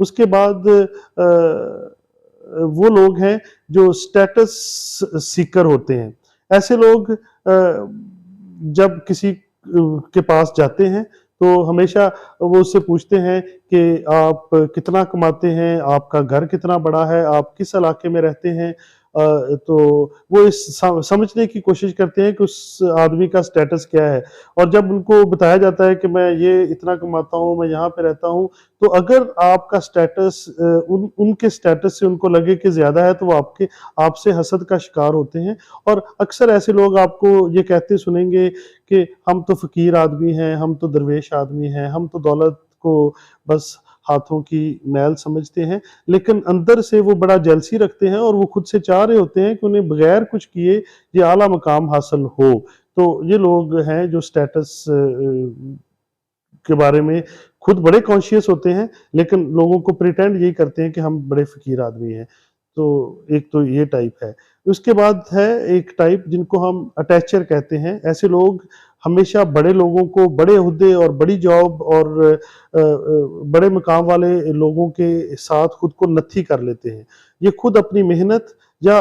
اس کے بعد وہ لوگ ہیں جو سٹیٹس سیکر ہوتے ہیں. ایسے لوگ جب کسی کے پاس جاتے ہیں تو ہمیشہ وہ اس سے پوچھتے ہیں کہ آپ کتنا کماتے ہیں، آپ کا گھر کتنا بڑا ہے، آپ کس علاقے میں رہتے ہیں. تو وہ اس سمجھنے کی کوشش کرتے ہیں کہ اس آدمی کا سٹیٹس کیا ہے. اور جب ان کو بتایا جاتا ہے کہ میں یہ اتنا کماتا ہوں، میں یہاں پہ رہتا ہوں، تو اگر آپ کا سٹیٹس ان کے سٹیٹس سے ان کو لگے کہ زیادہ ہے تو وہ آپ سے حسد کا شکار ہوتے ہیں. اور اکثر ایسے لوگ آپ کو یہ کہتے سنیں گے کہ ہم تو فقیر آدمی ہیں، ہم تو درویش آدمی ہیں، ہم تو دولت کو بس ہاتھوں کی میل سمجھتے ہیں، لیکن اندر سے وہ بڑا جیلسی رکھتے ہیں اور وہ خود سے چاہ رہے ہوتے ہیں کہ انہیں بغیر کچھ کیے یہ اعلیٰ مقام حاصل ہو. تو یہ لوگ ہیں جو سٹیٹس کے بارے میں خود بڑے کانشیس ہوتے ہیں، لیکن لوگوں کو پریٹینڈ یہی کرتے ہیں کہ ہم بڑے فقیر آدمی ہیں. تو ایک تو یہ ٹائپ ہے. اس کے بعد ہے ایک ٹائپ جن کو ہم اٹیچر کہتے ہیں. ایسے لوگ ہمیشہ بڑے لوگوں کو، بڑے عہدے اور بڑی جاب اور بڑے مقام والے لوگوں کے ساتھ خود کو نتھی کر لیتے ہیں. یہ خود اپنی محنت یا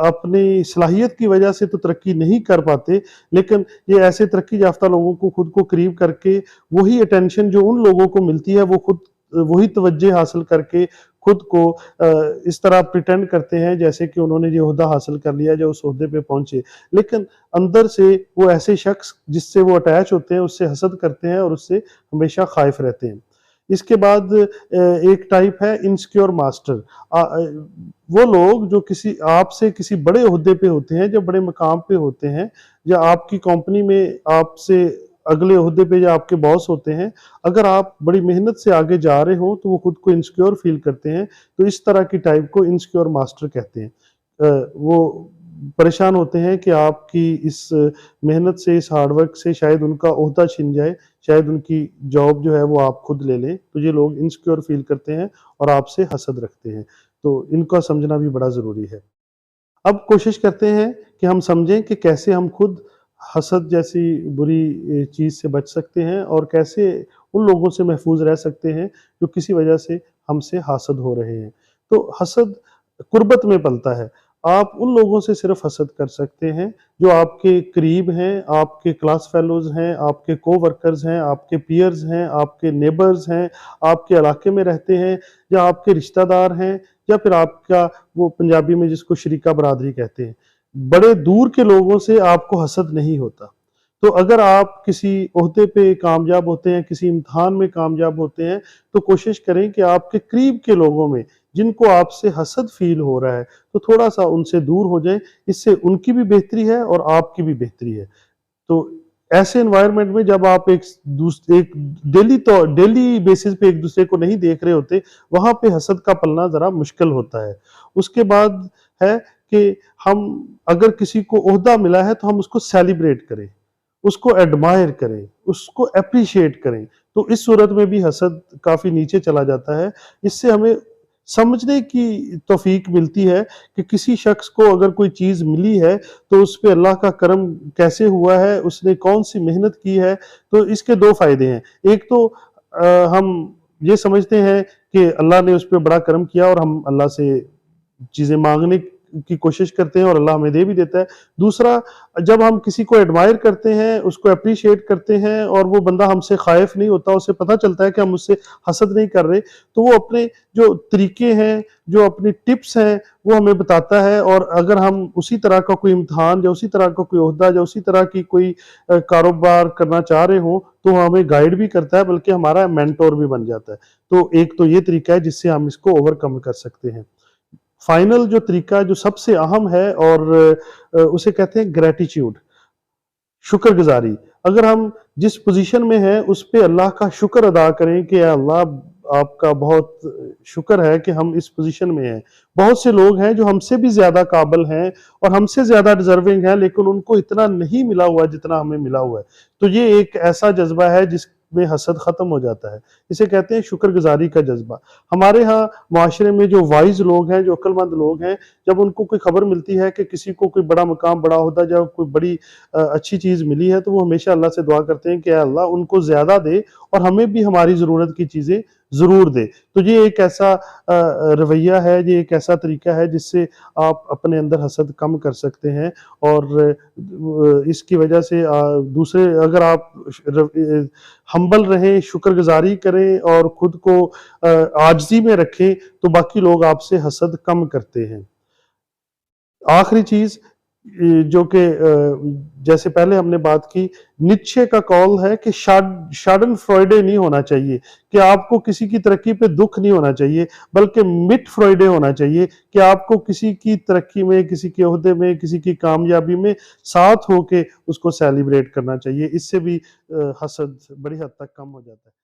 اپنی صلاحیت کی وجہ سے تو ترقی نہیں کر پاتے، لیکن یہ ایسے ترقی یافتہ لوگوں کو خود کو قریب کر کے وہی اٹینشن جو ان لوگوں کو ملتی ہے وہ خود وہی توجہ حاصل کر کے خود کو اس طرح پریٹینڈ کرتے ہیں جیسے کہ انہوں نے یہ عہدہ حاصل کر لیا جو اس عہدے پہ پہنچے، لیکن اندر سے وہ ایسے شخص جس سے وہ اٹیچ ہوتے ہیں اس سے حسد کرتے ہیں اور اس سے ہمیشہ خائف رہتے ہیں. اس کے بعد ایک ٹائپ ہے انسیکیور ماسٹر. وہ لوگ جو آپ سے کسی بڑے عہدے پہ ہوتے ہیں، جو بڑے مقام پہ ہوتے ہیں، یا آپ کی کمپنی میں آپ سے اگلے عہدے پہ یا آپ کے باس ہوتے ہیں، اگر آپ بڑی محنت سے آگے جا رہے ہوں تو وہ خود کو انسیکیور فیل کرتے ہیں. تو اس طرح کی ٹائپ کو انسیکیور ماسٹر کہتے ہیں. وہ پریشان ہوتے ہیں کہ آپ کی اس محنت سے، اس ہارڈ ورک سے شاید ان کا عہدہ چھن جائے، شاید ان کی جاب جو ہے وہ آپ خود لے لیں. تو یہ لوگ انسیکیور فیل کرتے ہیں اور آپ سے حسد رکھتے ہیں. تو ان کا سمجھنا بھی بڑا ضروری ہے. اب کوشش کرتے ہیں کہ ہم سمجھیں کہ کیسے ہم خود حسد جیسی بری چیز سے بچ سکتے ہیں اور کیسے ان لوگوں سے محفوظ رہ سکتے ہیں جو کسی وجہ سے ہم سے حاسد ہو رہے ہیں. تو حسد قربت میں پلتا ہے. آپ ان لوگوں سے صرف حسد کر سکتے ہیں جو آپ کے قریب ہیں، آپ کے کلاس فیلوز ہیں، آپ کے کو ورکرز ہیں، آپ کے پیئرز ہیں، آپ کے نیبرز ہیں، آپ کے علاقے میں رہتے ہیں، یا آپ کے رشتہ دار ہیں، یا پھر آپ کا وہ پنجابی میں جس کو شریکہ برادری کہتے ہیں. بڑے دور کے لوگوں سے آپ کو حسد نہیں ہوتا. تو اگر آپ کسی عہدے پہ کامیاب ہوتے ہیں، کسی امتحان میں کامیاب ہوتے ہیں، تو کوشش کریں کہ آپ کے قریب کے لوگوں میں جن کو آپ سے حسد فیل ہو رہا ہے تو تھوڑا سا ان سے دور ہو جائیں. اس سے ان کی بھی بہتری ہے اور آپ کی بھی بہتری ہے. تو ایسے انوائرمنٹ میں جب آپ ایک ڈیلی بیسس پہ ایک دوسرے کو نہیں دیکھ رہے ہوتے، وہاں پہ حسد کا پلنا ذرا مشکل ہوتا ہے. اس کے بعد ہے کہ ہم اگر کسی کو عہدہ ملا ہے تو ہم اس کو سیلیبریٹ کریں، اس کو ایڈمائر کریں، اس کو اپریشیٹ کریں. تو اس صورت میں بھی حسد کافی نیچے چلا جاتا ہے. اس سے ہمیں سمجھنے کی توفیق ملتی ہے کہ کسی شخص کو اگر کوئی چیز ملی ہے تو اس پہ اللہ کا کرم کیسے ہوا ہے، اس نے کون سی محنت کی ہے. تو اس کے دو فائدے ہیں. ایک تو ہم یہ سمجھتے ہیں کہ اللہ نے اس پہ بڑا کرم کیا اور ہم اللہ سے چیزیں مانگنے کی کوشش کرتے ہیں اور اللہ ہمیں دے بھی دیتا ہے. دوسرا، جب ہم کسی کو ایڈمائر کرتے ہیں، اس کو اپریشیٹ کرتے ہیں اور وہ بندہ ہم سے خائف نہیں ہوتا، اسے پتہ چلتا ہے کہ ہم اس سے حسد نہیں کر رہے، تو وہ اپنے جو طریقے ہیں، جو اپنی ٹپس ہیں وہ ہمیں بتاتا ہے. اور اگر ہم اسی طرح کا کوئی امتحان یا اسی طرح کا کوئی عہدہ یا اسی طرح کی کوئی کاروبار کرنا چاہ رہے ہوں تو وہ ہمیں گائیڈ بھی کرتا ہے، بلکہ ہمارا مینٹور بھی بن جاتا ہے. تو ایک تو یہ طریقہ ہے جس سے ہم اس کو اوور کم کر سکتے ہیں. فائنل جو طریقہ جو سب سے اہم ہے اور اسے کہتے ہیں گریٹیچیوڈ، شکر گزاری. اگر ہم جس پوزیشن میں ہیں اس پہ اللہ کا شکر ادا کریں کہ اے اللہ آپ کا بہت شکر ہے کہ ہم اس پوزیشن میں ہیں. بہت سے لوگ ہیں جو ہم سے بھی زیادہ قابل ہیں اور ہم سے زیادہ ڈیزرونگ ہیں، لیکن ان کو اتنا نہیں ملا ہوا جتنا ہمیں ملا ہوا ہے. تو یہ ایک ایسا جذبہ ہے جس میں حسد ختم ہو جاتا ہے. اسے کہتے ہیں شکر گزاری کا جذبہ. ہمارے ہاں معاشرے میں جو وائز لوگ ہیں، جو عقل مند لوگ ہیں، جب ان کو کوئی خبر ملتی ہے کہ کسی کو کوئی بڑا مقام، بڑا عہدہ یا کوئی بڑی اچھی چیز ملی ہے، تو وہ ہمیشہ اللہ سے دعا کرتے ہیں کہ اے اللہ ان کو زیادہ دے اور ہمیں بھی ہماری ضرورت کی چیزیں ضرور دے۔ تو یہ ایک ایسا رویہ ہے، یہ ایک ایسا طریقہ ہے جس سے آپ اپنے اندر حسد کم کر سکتے ہیں، اور اس کی وجہ سے دوسرے، اگر آپ ہمبل رہیں، شکر گزاری کریں اور خود کو عاجزی میں رکھیں، تو باقی لوگ آپ سے حسد کم کرتے ہیں۔ آخری چیز جو کہ جیسے پہلے ہم نے بات کی، نیچے کا قول ہے کہ شارڈن فرائیڈے نہیں ہونا چاہیے، کہ آپ کو کسی کی ترقی پہ دکھ نہیں ہونا چاہیے، بلکہ مٹ فرائیڈے ہونا چاہیے، کہ آپ کو کسی کی ترقی میں، کسی کے عہدے میں، کسی کی کامیابی میں ساتھ ہو کے اس کو سیلیبریٹ کرنا چاہیے۔ اس سے بھی حسد بڑی حد تک کم ہو جاتا ہے۔